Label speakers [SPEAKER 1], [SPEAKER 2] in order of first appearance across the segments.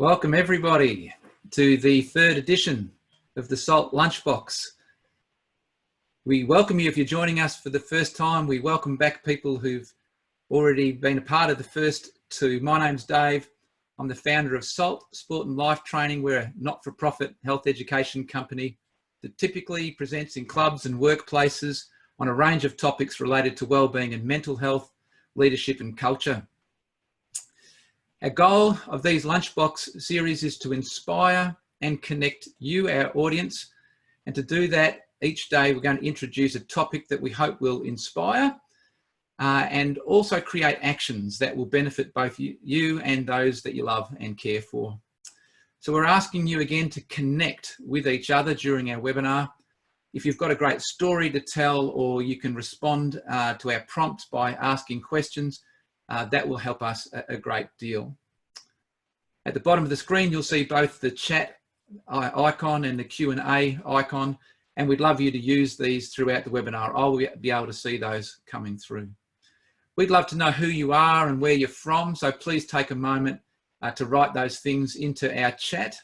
[SPEAKER 1] Welcome everybody to the third edition of the SALT Lunchbox. We welcome you if you're joining us for the first time. We welcome back people who've already been a part of the first two. My name's Dave. I'm the founder of SALT, Sport and Life Training. We're a not-for-profit health education company that typically presents in clubs and workplaces on a range of topics related to wellbeing and mental health, leadership and culture. Our goal of these Lunchbox series is to inspire and connect you, our audience. And to do that, each day we're going to introduce a topic that we hope will inspire and also create actions that will benefit both you and those that you love and care for. So we're asking you again to connect with each other during our webinar. If you've got a great story to tell, or you can respond to our prompts by asking questions, that will help us a great deal. At the bottom of the screen, you'll see both the chat icon and the Q&A icon, and we'd love you to use these throughout the webinar. I'll be able to see those coming through. We'd love to know who you are and where you're from, so please take a moment to write those things into our chat.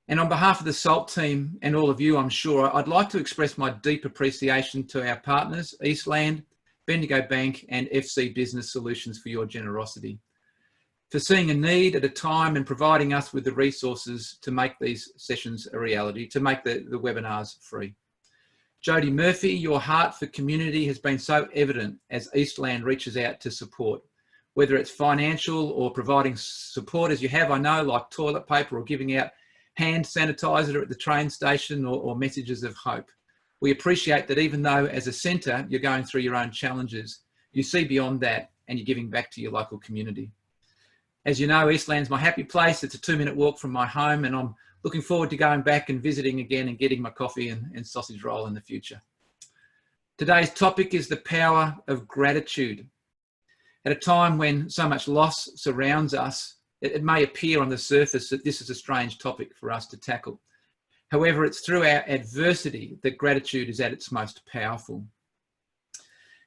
[SPEAKER 1] And on behalf of the SALT team and all of you, I'm sure, I'd like to express my deep appreciation to our partners, Eastland, Bendigo Bank and FC Business Solutions, for your generosity, for seeing a need at a time and providing us with the resources to make these sessions a reality, to make the webinars free. Jodie Murphy, your heart for community has been so evident as Eastland reaches out to support, whether it's financial or providing support as you have, I know, like toilet paper or giving out hand sanitizer at the train station or messages of hope. We appreciate that even though as a centre you're going through your own challenges, you see beyond that and you're giving back to your local community. As you know, Eastland's my happy place. It's a 2-minute walk from my home, and I'm looking forward to going back and visiting again and getting my coffee and sausage roll in the future. Today's topic is the power of gratitude. At a time when so much loss surrounds us, it may appear on the surface that this is a strange topic for us to tackle. However, it's through our adversity that gratitude is at its most powerful.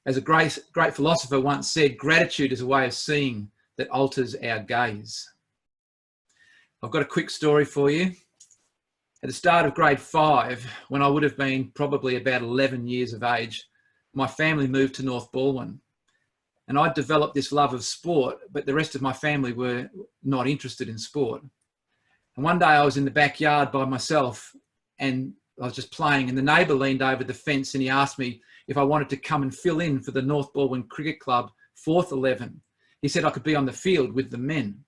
[SPEAKER 1] As a great philosopher once said, gratitude is a way of seeing that alters our gaze. I've got a quick story for you. At the start of grade 5, when I would have been probably about 11 years of age, my family moved to North Balwyn. And I developed this love of sport, but the rest of my family were not interested in sport. And one day I was in the backyard by myself and I was just playing, and the neighbour leaned over the fence and he asked me if I wanted to come and fill in for the North Balwyn Cricket Club 4th 11. He said I could be on the field with the men.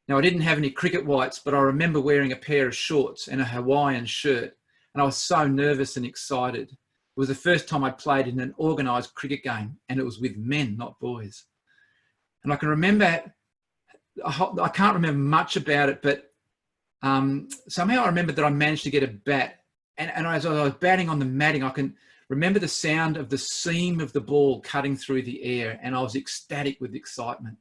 [SPEAKER 1] Now, I didn't have any cricket whites, but I remember wearing a pair of shorts and a Hawaiian shirt, and I was so nervous and excited. It was the first time I played in an organised cricket game, and it was with men, not boys. And I can remember, I can't remember much about it, but somehow I remember that I managed to get a bat, and as I was batting on the matting, I can remember the sound of the seam of the ball cutting through the air, and I was ecstatic with excitement.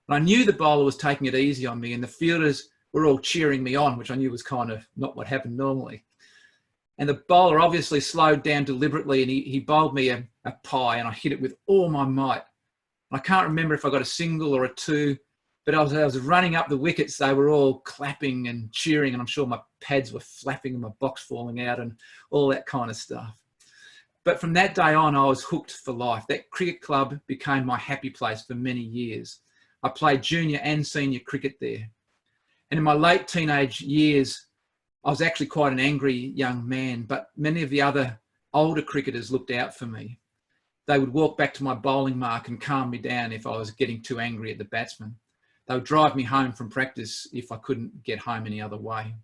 [SPEAKER 1] And I knew the bowler was taking it easy on me, and the fielders were all cheering me on, which I knew was kind of not what happened normally. And the bowler obviously slowed down deliberately, and he bowled me a pie, and I hit it with all my might. I can't remember if I got a single or a two, but I was running up the wickets. They were all clapping and cheering, and I'm sure my pads were flapping and my box falling out and all that kind of stuff. But from that day on, I was hooked for life. That cricket club became my happy place for many years. I played junior and senior cricket there. And in my late teenage years, I was actually quite an angry young man, but many of the other older cricketers looked out for me. They would walk back to my bowling mark and calm me down if I was getting too angry at the batsman. They would drive me home from practice if I couldn't get home any other way.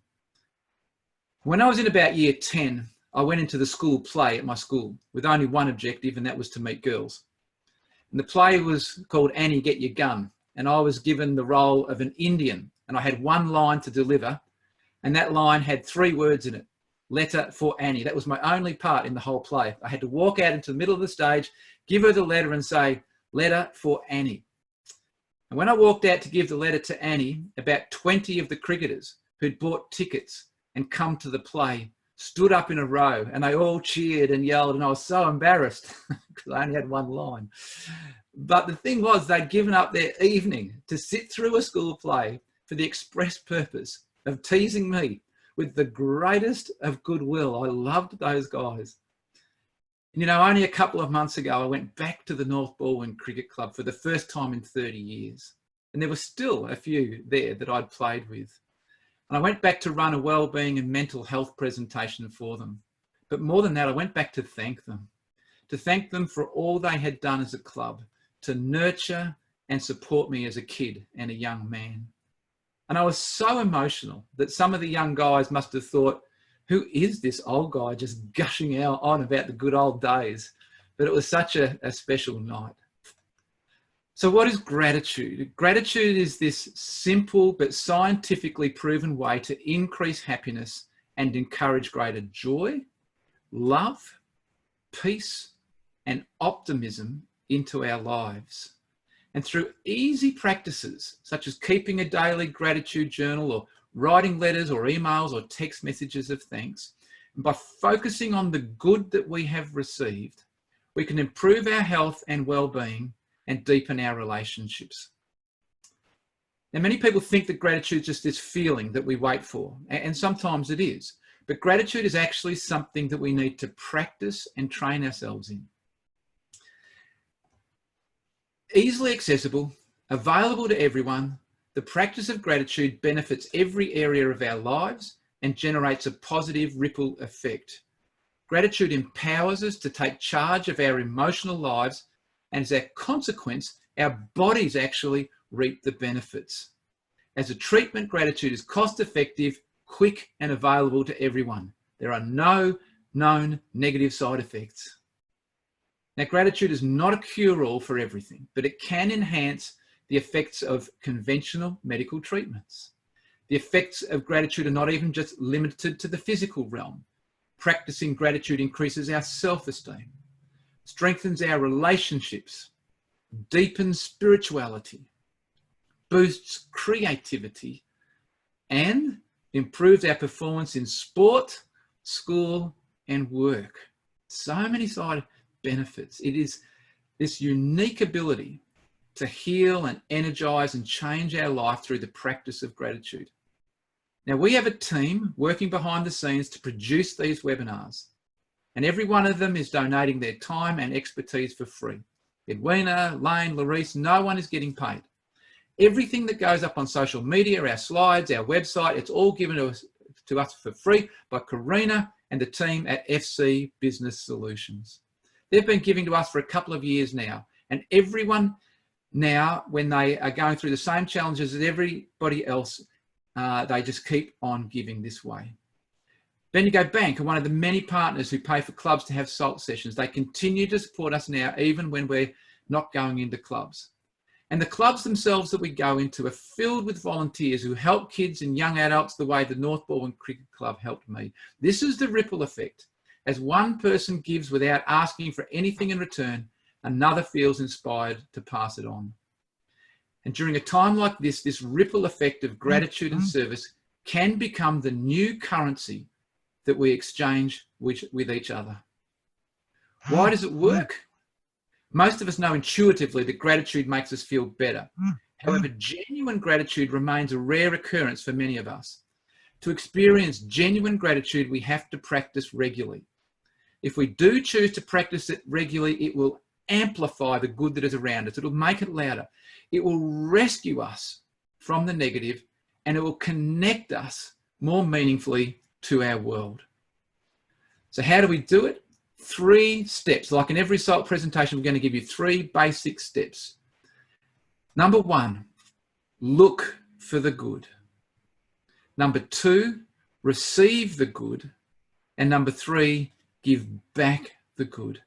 [SPEAKER 1] When I was in about year 10, I went into the school play at my school with only one objective, and that was to meet girls. And the play was called Annie, Get Your Gun. And I was given the role of an Indian, and I had one line to deliver, and that line had 3 words in it: letter for Annie. That was my only part in the whole play. I had to walk out into the middle of the stage, give her the letter and say, letter for Annie. And when I walked out to give the letter to Annie, about 20 of the cricketers who'd bought tickets and come to the play stood up in a row, and they all cheered and yelled, and I was so embarrassed because I only had one line. But the thing was, they'd given up their evening to sit through a school play for the express purpose of teasing me with the greatest of goodwill. I loved those guys. You know, only a couple of months ago, I went back to the North Balwyn Cricket Club for the first time in 30 years. And there were still a few there that I'd played with. And I went back to run a wellbeing and mental health presentation for them. But more than that, I went back to thank them for all they had done as a club, to nurture and support me as a kid and a young man. And I was so emotional that some of the young guys must have thought, who is this old guy just gushing out on about the good old days? But it was such a special night. So what is gratitude? Gratitude is this simple but scientifically proven way to increase happiness and encourage greater joy, love, peace, and optimism into our lives. And through easy practices, such as keeping a daily gratitude journal or writing letters or emails or text messages of thanks, and by focusing on the good that we have received, we can improve our health and well-being and deepen our relationships. Now, many people think that gratitude is just this feeling that we wait for, and sometimes it is. But gratitude is actually something that we need to practice and train ourselves in. Easily accessible, available to everyone, the practice of gratitude benefits every area of our lives and generates a positive ripple effect. Gratitude empowers us to take charge of our emotional lives, and as a consequence, our bodies actually reap the benefits. As a treatment, gratitude is cost-effective, quick, and available to everyone. There are no known negative side effects. Now, gratitude is not a cure-all for everything, but it can enhance the effects of conventional medical treatments. The effects of gratitude are not even just limited to the physical realm. Practicing gratitude increases our self-esteem, strengthens our relationships, deepens spirituality, boosts creativity, and improves our performance in sport, school, and work. So many side benefits. It is this unique ability to heal and energize and change our life through the practice of gratitude. Now, we have a team working behind the scenes to produce these webinars, and every one of them is donating their time and expertise for free. Edwina, Lane, Larice, no one is getting paid. Everything that goes up on social media, our slides, our website, it's all given to us for free by Karina and the team at FC Business Solutions. They've been giving to us for a couple of years now, and everyone now, when they are going through the same challenges as everybody else, they just keep on giving this way. Bendigo Bank are one of the many partners who pay for clubs to have SALT sessions. They continue to support us now, even when we're not going into clubs. And the clubs themselves that we go into are filled with volunteers who help kids and young adults the way the North Balwyn Cricket Club helped me. This is the ripple effect. As one person gives without asking for anything in return, another feels inspired to pass it on. And during a time like this, this ripple effect of gratitude and service can become the new currency that we exchange with each other. Why does it work? Most of us know intuitively that gratitude makes us feel better. However, genuine gratitude remains a rare occurrence for many of us. To experience genuine gratitude, we have to practice regularly. If we do choose to practice it regularly, it will amplify the good that is around us. It'll make it louder. It will rescue us from the negative, and it will connect us more meaningfully to our world. So how do we do it? 3 steps. Like in every SALT presentation, we're going to give you 3 basic steps. Number 1, look for the good. Number 2, receive the good. And number 3, give back the good.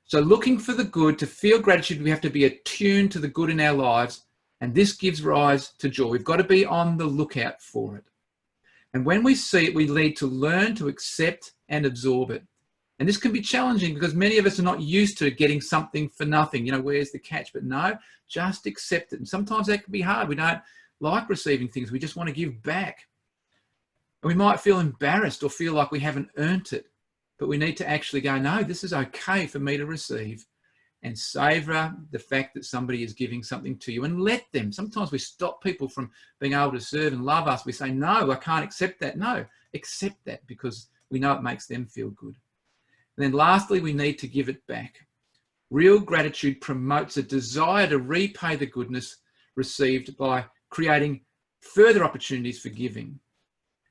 [SPEAKER 1] So looking for the good, to feel gratitude, we have to be attuned to the good in our lives, and this gives rise to joy. We've got to be on the lookout for it. And when we see it, we need to learn to accept and absorb it. And this can be challenging because many of us are not used to getting something for nothing. You know, where's the catch? But no, just accept it. And sometimes that can be hard. We don't like receiving things. We just want to give back. And we might feel embarrassed or feel like we haven't earned it. But we need to actually go, no, this is okay for me to receive. and savor the fact that somebody is giving something to you, and let them. Sometimes we stop people from being able to serve and love us. We say, no, I can't accept that. No, accept that, because we know it makes them feel good. And then lastly, we need to give it back. Real gratitude promotes a desire to repay the goodness received by creating further opportunities for giving.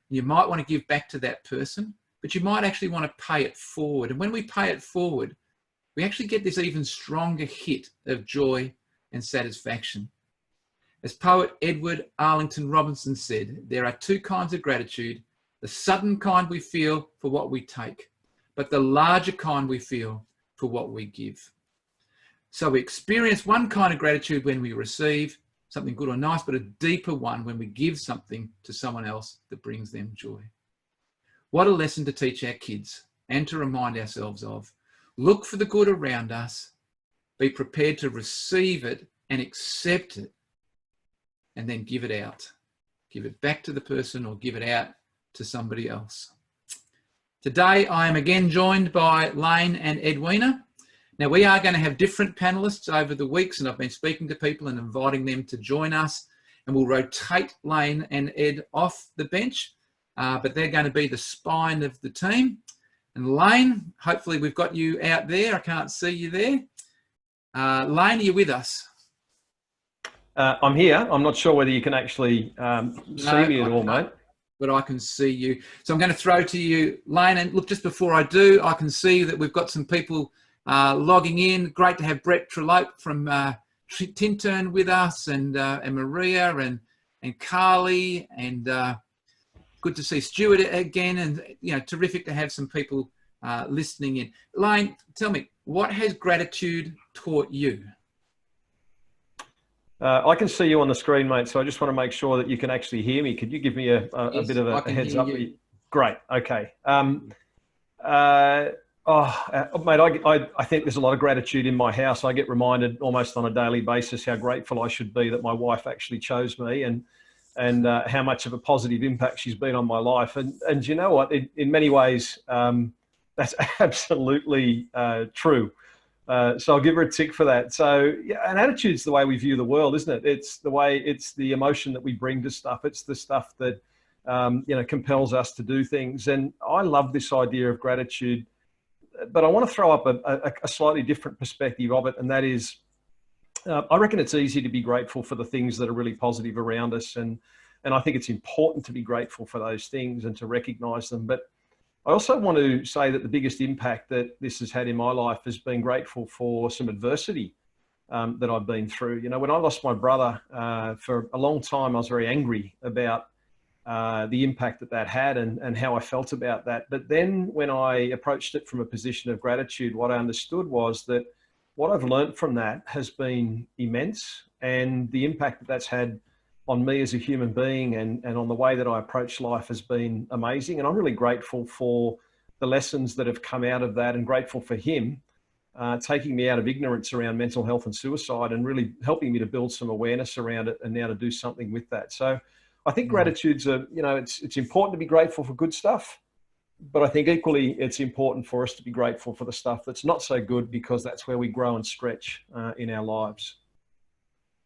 [SPEAKER 1] You might want to give back to that person, but you might actually want to pay it forward. And when we pay it forward, we actually get this even stronger hit of joy and satisfaction. As poet Edward Arlington Robinson said, there are two kinds of gratitude: the sudden kind we feel for what we take, but the larger kind we feel for what we give. So we experience one kind of gratitude when we receive something good or nice, but a deeper one when we give something to someone else that brings them joy. What a lesson to teach our kids and to remind ourselves of. Look for the good around us, be prepared to receive it and accept it, and then give it out. Give it back to the person or give it out to somebody else. Today, I am again joined by Lane and Edwina. Now, we are going to have different panelists over the weeks, and I've been speaking to people and inviting them to join us, and we'll rotate Lane and Ed off the bench, but they're going to be the spine of the team. And Lane, hopefully we've got you out there. I can't see you there. Lane, are you with us?
[SPEAKER 2] I'm here. I'm not sure whether you can actually see me at all, mate.
[SPEAKER 1] But I can see you. So I'm going to throw to you, Lane. And look, just before I do, I can see that we've got some people logging in. Great to have Brett Trellope from Tintern with us, and Maria and Carly, and good to see Stuart again, and terrific to have some people listening in. Lane, tell me, what has gratitude taught you?
[SPEAKER 2] I can see you on the screen, mate, so I just want to make sure that you can actually hear me. Could you give me a bit of a heads up? Great, okay. Mate, I think there's a lot of gratitude in my house. I get reminded almost on a daily basis how grateful I should be that my wife actually chose me, and how much of a positive impact she's been on my life. And you know what, in many ways, that's absolutely true. So I'll give her a tick for that. So yeah, and attitude's the way we view the world, isn't it? It's the emotion that we bring to stuff. It's the stuff that, compels us to do things. And I love this idea of gratitude, but I want to throw up a slightly different perspective of it. And that is, I reckon it's easy to be grateful for the things that are really positive around us. And I think it's important to be grateful for those things and to recognize them. But I also want to say that the biggest impact that this has had in my life has been grateful for some adversity that I've been through. You know, when I lost my brother, for a long time, I was very angry about the impact that had and how I felt about that. But then when I approached it from a position of gratitude, what I understood was that what I've learned from that has been immense, and the impact that that's had on me as a human being and on the way that I approach life has been amazing. And I'm really grateful for the lessons that have come out of that, and grateful for him taking me out of ignorance around mental health and suicide and really helping me to build some awareness around it and now to do something with that. So I think gratitude's it's important to be grateful for good stuff, but I think equally it's important for us to be grateful for the stuff that's not so good, because that's where we grow and stretch in our lives.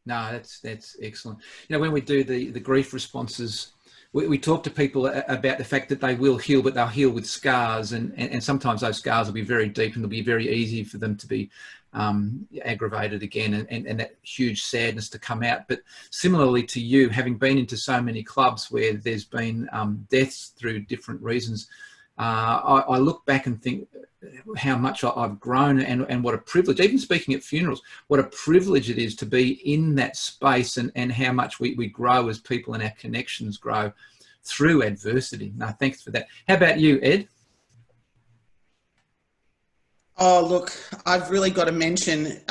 [SPEAKER 1] No, that's excellent. You know, when we do the grief responses, we talk to people about the fact that they will heal, but they'll heal with scars, and sometimes those scars will be very deep, and it'll be very easy for them to be aggravated again, and that huge sadness to come out. But similarly to you, having been into so many clubs where there's been deaths through different reasons, I look back and think how much I've grown, and what a privilege, even speaking at funerals, what a privilege it is to be in that space, and how much we grow as people and our connections grow through adversity. No, thanks for that. How about you, Ed?
[SPEAKER 3] Oh, look, I've really got to mention,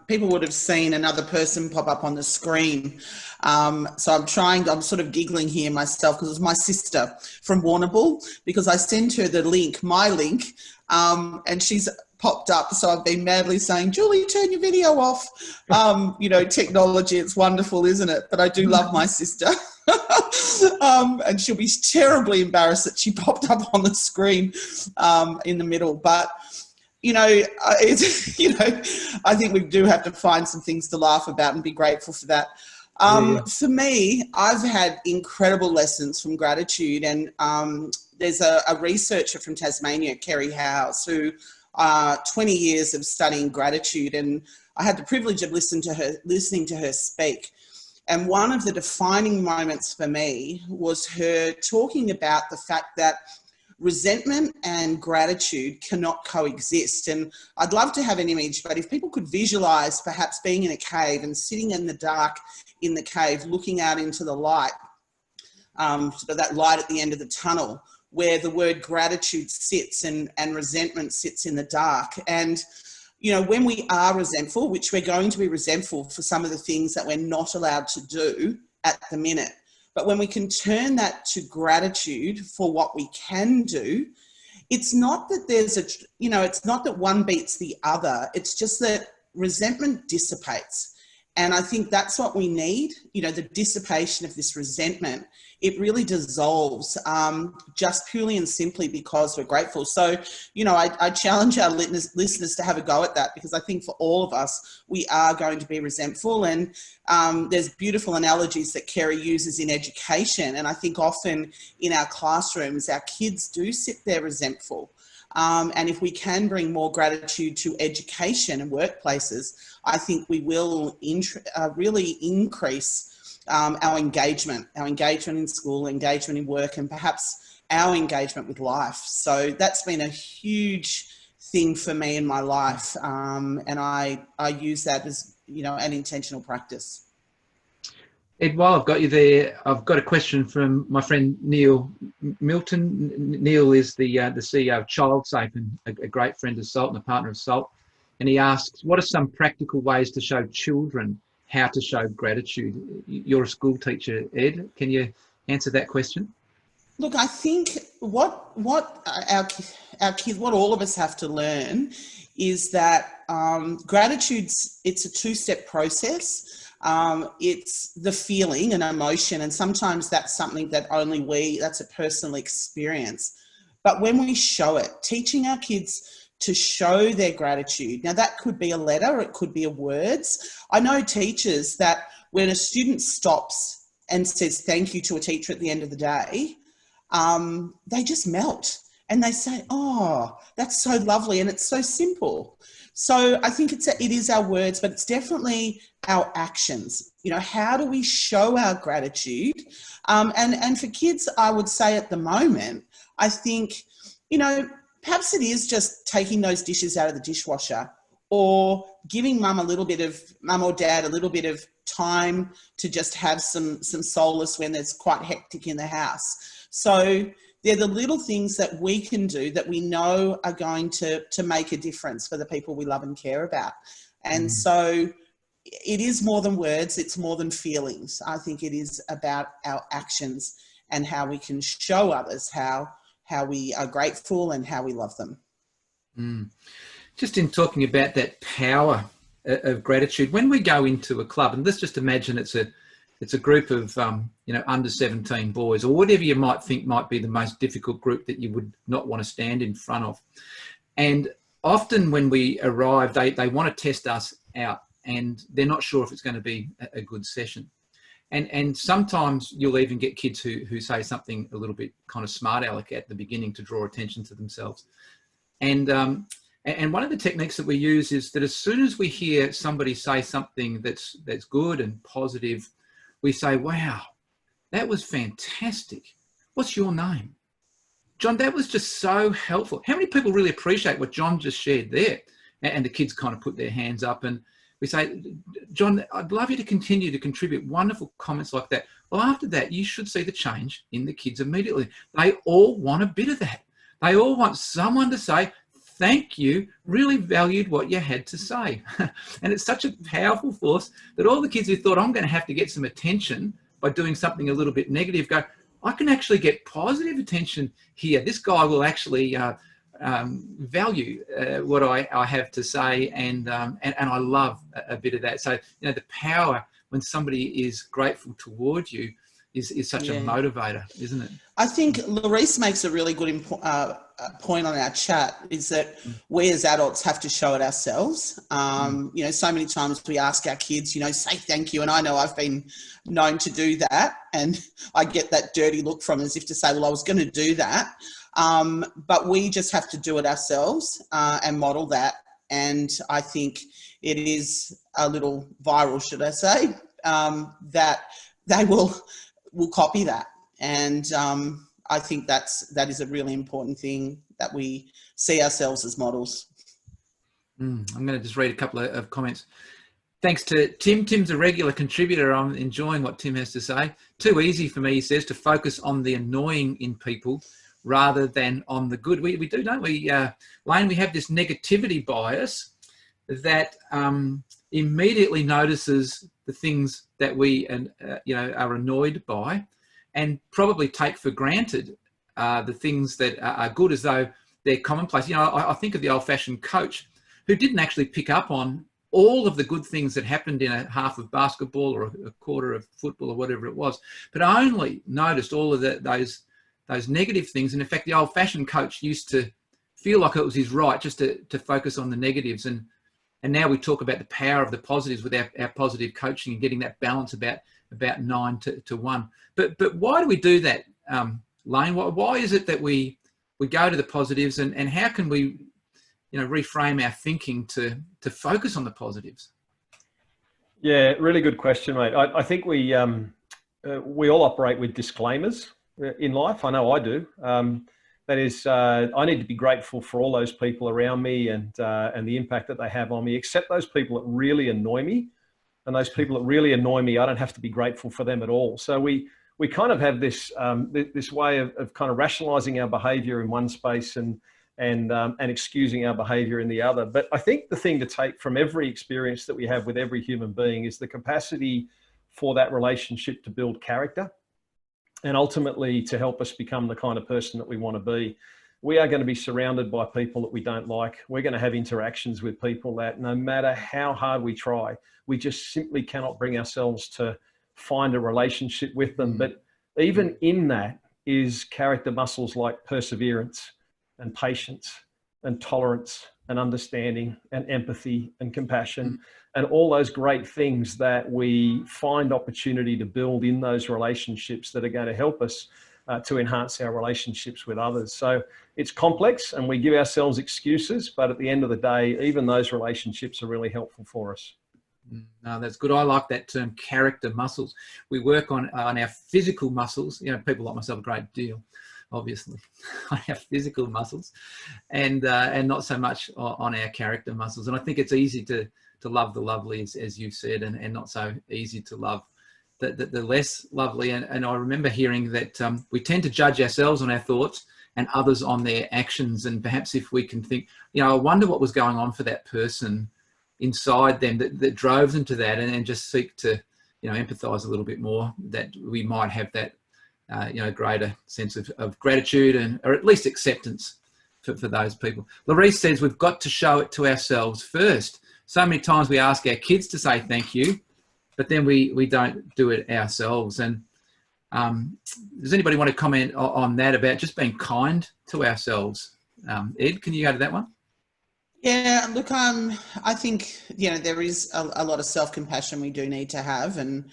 [SPEAKER 3] people would have seen another person pop up on the screen. So I'm sort of giggling here myself, because it's my sister from Warrnambool, because I sent her the link, my link, and she's popped up. So I've been madly saying, Julie, turn your video off. Technology, it's wonderful, isn't it? But I do love my sister. And she'll be terribly embarrassed that she popped up on the screen in the middle. But it's, I think we do have to find some things to laugh about and be grateful for that. For me, I've had incredible lessons from gratitude, and there's a researcher from Tasmania, Kerry Howes, who 20 years of studying gratitude, and I had the privilege of listening to her speak. And one of the defining moments for me was her talking about the fact that resentment and gratitude cannot coexist. And I'd love to have an image, but if people could visualize perhaps being in a cave and sitting in the dark in the cave, looking out into the light, sort of that light at the end of the tunnel, where the word gratitude sits and resentment sits in the dark. And, when we are resentful, which we're going to be resentful for some of the things that we're not allowed to do at the minute, but when we can turn that to gratitude for what we can do, it's not that it's not that one beats the other. It's just that resentment dissipates. And I think that's what we need, the dissipation of this resentment. It really dissolves just purely and simply because we're grateful. So, I challenge our listeners to have a go at that, because I think for all of us, we are going to be resentful. And there's beautiful analogies that Kerry uses in education. And I think often in our classrooms, our kids do sit there resentful. And if we can bring more gratitude to education and workplaces, I think we will really increase our engagement in school, engagement in work, and perhaps our engagement with life. So that's been a huge thing for me in my life. And I use that as, an intentional practice.
[SPEAKER 1] Ed, while I've got you there, I've got a question from my friend Neil Milton. Neil is the CEO of ChildSafe, and a great friend of SALT and a partner of SALT. And he asks, what are some practical ways to show children how to show gratitude? You're a school teacher, Ed. Can you answer that question?
[SPEAKER 3] Look, I think what our kids, what all of us have to learn is that it's a two-step process. It's the feeling and emotion, and sometimes that's something that that's a personal experience. But when we show it, teaching our kids to show their gratitude. Now that could be a letter, it could be a words. I know teachers that when a student stops and says thank you to a teacher at the end of the day, they just melt and they say, oh, that's so lovely. And it's so simple. So I think it is our words, but it's definitely our actions. How do we show our gratitude? And for kids, I would say at the moment, I think, perhaps it is just taking those dishes out of the dishwasher, or giving mum or dad a little bit of time to just have some solace when there's quite hectic in the house. So they're the little things that we can do that we know are going to make a difference for the people we love and care about. And so it is more than words, it's more than feelings. I think it is about our actions and how we can show others how we are grateful and how we love them.
[SPEAKER 1] Just in talking about that power of gratitude, when we go into a club, and let's just imagine it's a group of under 17 boys, or whatever you might think might be the most difficult group that you would not want to stand in front of. And often when we arrive, they want to test us out, and they're not sure if it's going to be a good session. And sometimes you'll even get kids who say something a little bit kind of smart aleck at the beginning to draw attention to themselves. And one of the techniques that we use is that as soon as we hear somebody say something that's good and positive, we say, wow, that was fantastic. What's your name? John, that was just so helpful. How many people really appreciate what John just shared there? And the kids kind of put their hands up, and we say, John, I'd love you to continue to contribute wonderful comments like that. Well, after that, you should see the change in the kids immediately. They all want a bit of that. They all want someone to say, thank you, really valued what you had to say. And it's such a powerful force that all the kids who thought I'm going to have to get some attention by doing something a little bit negative go, I can actually get positive attention here. This guy will actually value what I have to say, and I love a bit of that. So the power when somebody is grateful toward you, is such a
[SPEAKER 3] Yeah.
[SPEAKER 1] motivator, isn't it?
[SPEAKER 3] I think Larice makes a really good point on our chat, is that we as adults have to show it ourselves. You know, so many times we ask our kids, you know, say thank you. And I know I've been known to do that. And I get that dirty look from as if to say, well, I was going to do that. But we just have to do it ourselves and model that. And I think it is a little viral, should I say, that they will copy that. And I think that is a really important thing, that we see ourselves as models.
[SPEAKER 1] I'm going to just read a couple of comments. Thanks to Tim. Tim's a regular contributor. I'm enjoying what Tim has to say. Too easy for me, he says, to focus on the annoying in people rather than on the good. We do, don't we, Lane? We have this negativity bias that immediately notices the things that we are annoyed by, and probably take for granted the things that are good as though they're commonplace. You know, I think of the old-fashioned coach who didn't actually pick up on all of the good things that happened in a half of basketball or a quarter of football or whatever it was, but only noticed all of those negative things. And in fact, the old-fashioned coach used to feel like it was his right just to focus on the negatives. And now we talk about the power of the positives with our positive coaching and getting that balance about 9 to 1. But why do we do that, Lane? Why is it that we go to the positives, and how can we, you know, reframe our thinking to focus on the positives?
[SPEAKER 2] Yeah, really good question, mate. I think we all operate with disclaimers in life. I know I do. That is, I need to be grateful for all those people around me and the impact that they have on me, except those people that really annoy me. And those people that really annoy me, I don't have to be grateful for them at all. So we kind of have this this way of kind of rationalizing our behavior in one space and excusing our behavior in the other. But I think the thing to take from every experience that we have with every human being is the capacity for that relationship to build character and ultimately to help us become the kind of person that we want to be. We are going to be surrounded by people that we don't like. We're going to have interactions with people that no matter how hard we try, we just simply cannot bring ourselves to find a relationship with them. But even in that is character muscles like perseverance and patience and tolerance and understanding and empathy and compassion and all those great things that we find opportunity to build in those relationships that are going to help us to enhance our relationships with others. So it's complex and we give ourselves excuses, but at the end of the day, even those relationships are really helpful for us.
[SPEAKER 1] No, that's good. I like that term, character muscles. We work on our physical muscles. You know, people like myself a great deal, obviously, on our physical muscles, and not so much on our character muscles. And I think it's easy to love the lovely, as you've said, and not so easy to love the less lovely. And I remember hearing that we tend to judge ourselves on our thoughts and others on their actions. And perhaps if we can think, you know, I wonder what was going on for that person inside them that drove them to that, and just seek to, you know, empathize a little bit more, that we might have that, you know, greater sense of gratitude or at least acceptance for those people. Larice says we've got to show it to ourselves first. So many times we ask our kids to say thank you, but then we don't do it ourselves. And does anybody want to comment on that, about just being kind to ourselves? Ed, can you go to that one?
[SPEAKER 3] Yeah, look, I think, you know, there is a lot of self-compassion we do need to have, and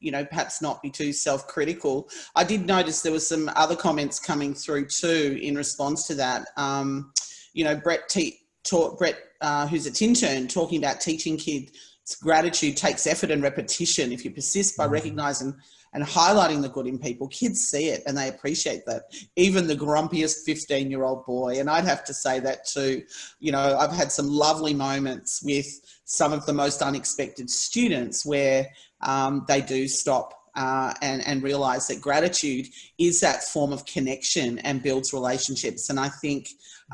[SPEAKER 3] you know, perhaps not be too self-critical. I did notice there was some other comments coming through too in response to that. You know, Brett, who's a Tintern, talking about teaching kids gratitude takes effort and repetition. If you persist by recognizing and highlighting the good in people, kids see it and they appreciate that. Even the grumpiest 15-year-old boy. And I'd have to say that too. You know, I've had some lovely moments with some of the most unexpected students where they do stop and realize that gratitude is that form of connection and builds relationships. And I think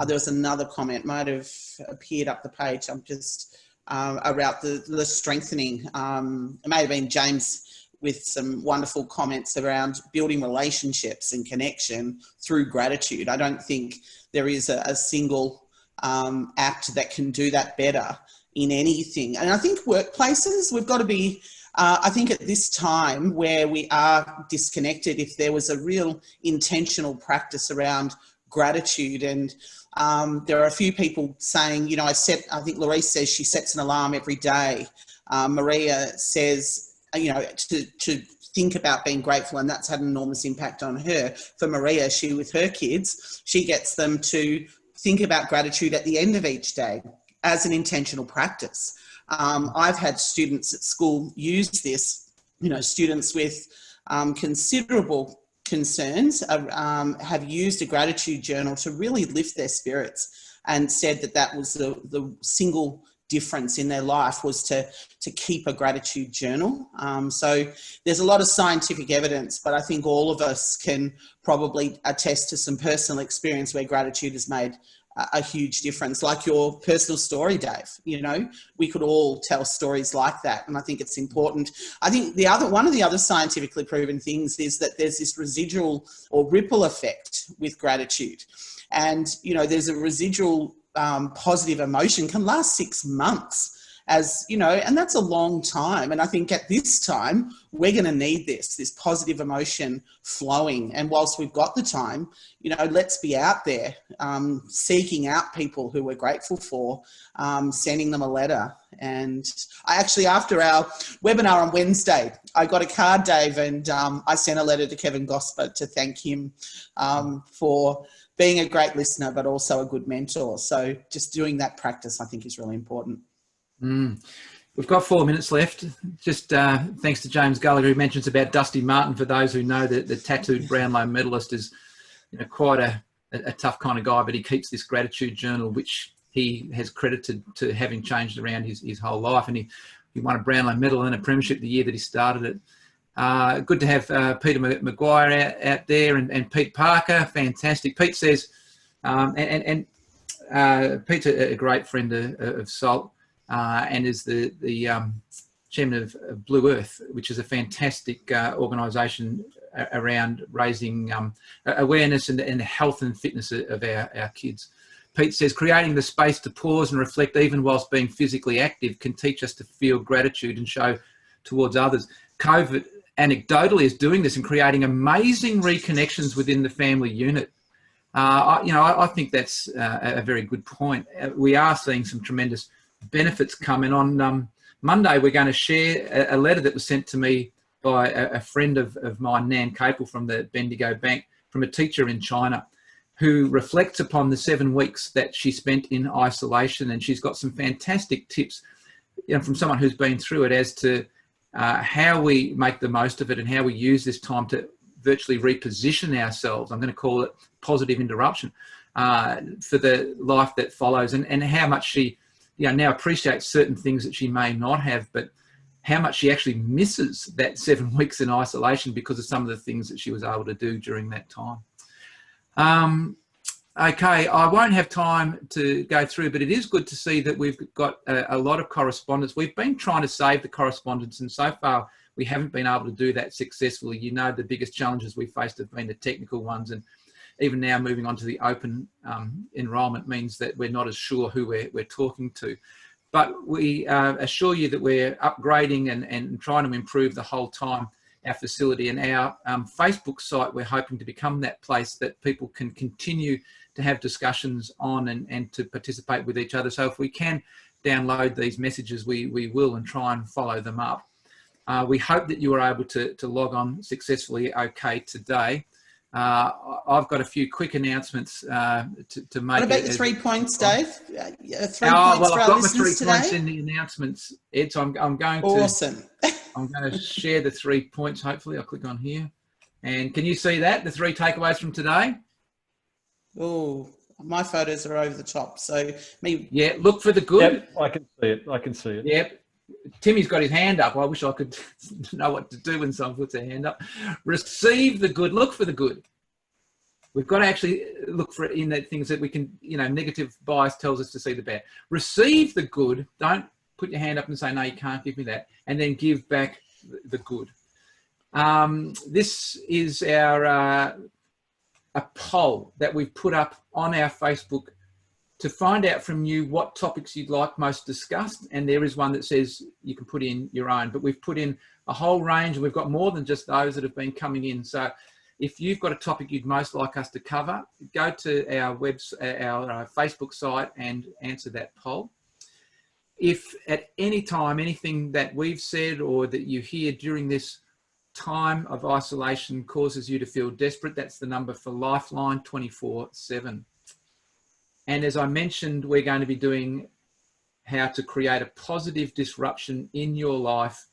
[SPEAKER 3] there was another comment, might have appeared up the page. I'm just about the strengthening. It may have been James with some wonderful comments around building relationships and connection through gratitude. I don't think there is a single act that can do that better in anything. And I think workplaces, we've got to be I think at this time where we are disconnected, if there was a real intentional practice around gratitude, and there are a few people saying, you know, I think Louise says she sets an alarm every day. Maria says, you know, to think about being grateful, and that's had an enormous impact on her. For Maria, with her kids, she gets them to think about gratitude at the end of each day as an intentional practice. I've had students at school use this, you know, students with considerable concerns have used a gratitude journal to really lift their spirits, and said that was the single difference in their life was to keep a gratitude journal. So there's a lot of scientific evidence, but I think all of us can probably attest to some personal experience where gratitude has made a huge difference, like your personal story, Dave. You know, we could all tell stories like that, and I think it's important. I think one of the other scientifically proven things is that there's this residual or ripple effect with gratitude, and you know, there's a residual positive emotion can last 6 months, as you know, and that's a long time. And I think at this time we're going to need this positive emotion flowing. And whilst we've got the time, you know, let's be out there seeking out people who we're grateful for, sending them a letter. And I actually, after our webinar on Wednesday, I got a card, Dave, and I sent a letter to Kevin Gosper to thank him for being a great listener, but also a good mentor. So just doing that practice, I think, is really important.
[SPEAKER 1] We've got 4 minutes left. Just thanks to James Gallagher, who mentions about Dusty Martin. For those who know, that the tattooed Brownlow medalist is, you know, quite a tough kind of guy, but he keeps this gratitude journal, which he has credited to having changed around his whole life. And he won a Brownlow medal and a premiership the year that he started it. Good to have Peter Maguire out there, and Pete Parker. Fantastic. Pete says, Pete's a great friend of SALT, and is the chairman of Blue Earth, which is a fantastic organisation around raising awareness and the health and fitness of our kids. Pete says, creating the space to pause and reflect even whilst being physically active can teach us to feel gratitude and show towards others. COVID anecdotally is doing this and creating amazing reconnections within the family unit. I think that's a very good point. We are seeing some tremendous benefits coming. On Monday, we're going to share a letter that was sent to me by a friend of mine, Nan Capel, from the Bendigo Bank, from a teacher in China, who reflects upon the 7 weeks that she spent in isolation. And she's got some fantastic tips, you know, from someone who's been through it, as to how we make the most of it and how we use this time to virtually reposition ourselves. I'm going to call it positive interruption for the life that follows, and how much she, you know, now appreciates certain things that she may not have, but how much she actually misses that 7 weeks in isolation because of some of the things that she was able to do during that time. Okay, I won't have time to go through, but it is good to see that we've got a lot of correspondence. We've been trying to save the correspondence, and so far we haven't been able to do that successfully. You know, the biggest challenges we've faced have been the technical ones, and even now moving on to the open enrolment means that we're not as sure who we're talking to. But we assure you that we're upgrading and trying to improve the whole time our facility. And our Facebook site, we're hoping to become that place that people can continue to have discussions on and to participate with each other. So if we can download these messages, we will, and try and follow them up. We hope that you were able to log on successfully okay today. I've got a few quick announcements to make.
[SPEAKER 3] What about your 3 points, Dave? 3 points for
[SPEAKER 1] I've
[SPEAKER 3] our
[SPEAKER 1] got my
[SPEAKER 3] listeners
[SPEAKER 1] 3
[SPEAKER 3] today?
[SPEAKER 1] points in the announcements, Ed, so I'm going to...
[SPEAKER 3] Awesome.
[SPEAKER 1] I'm going to share the 3 points, hopefully. I'll click on here. And can you see that, the 3 takeaways from today?
[SPEAKER 3] Oh, my photos are over the top. So me.
[SPEAKER 1] Yeah, look for the good.
[SPEAKER 2] Yep, I can see it. I can see it.
[SPEAKER 1] Yep. Timmy's got his hand up. I wish I could know what to do when someone puts their hand up. Receive the good. Look for the good. We've got to actually look for it in the things that we can, you know, negative bias tells us to see the bad. Receive the good. Don't put your hand up and say, no, you can't give me that. And then give back the good. This is our a poll that we've put up on our Facebook to find out from you what topics you'd like most discussed. And there is one that says you can put in your own, but we've put in a whole range, and we've got more than just those that have been coming in. So if you've got a topic you'd most like us to cover, go to our Facebook site and answer that poll. If at any time anything that we've said or that you hear during this time of isolation causes you to feel desperate, that's the number for Lifeline 24/7. And as I mentioned, we're going to be doing how to create a positive disruption in your life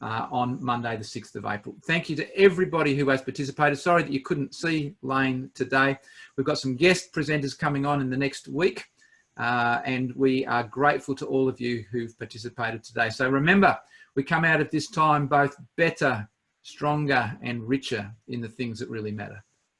[SPEAKER 1] on Monday, the 6th of April. Thank you to everybody who has participated. Sorry that you couldn't see Lane today. We've got some guest presenters coming on in the next week, and we are grateful to all of you who've participated today. So remember, we come out of this time both better, stronger, and richer in the things that really matter.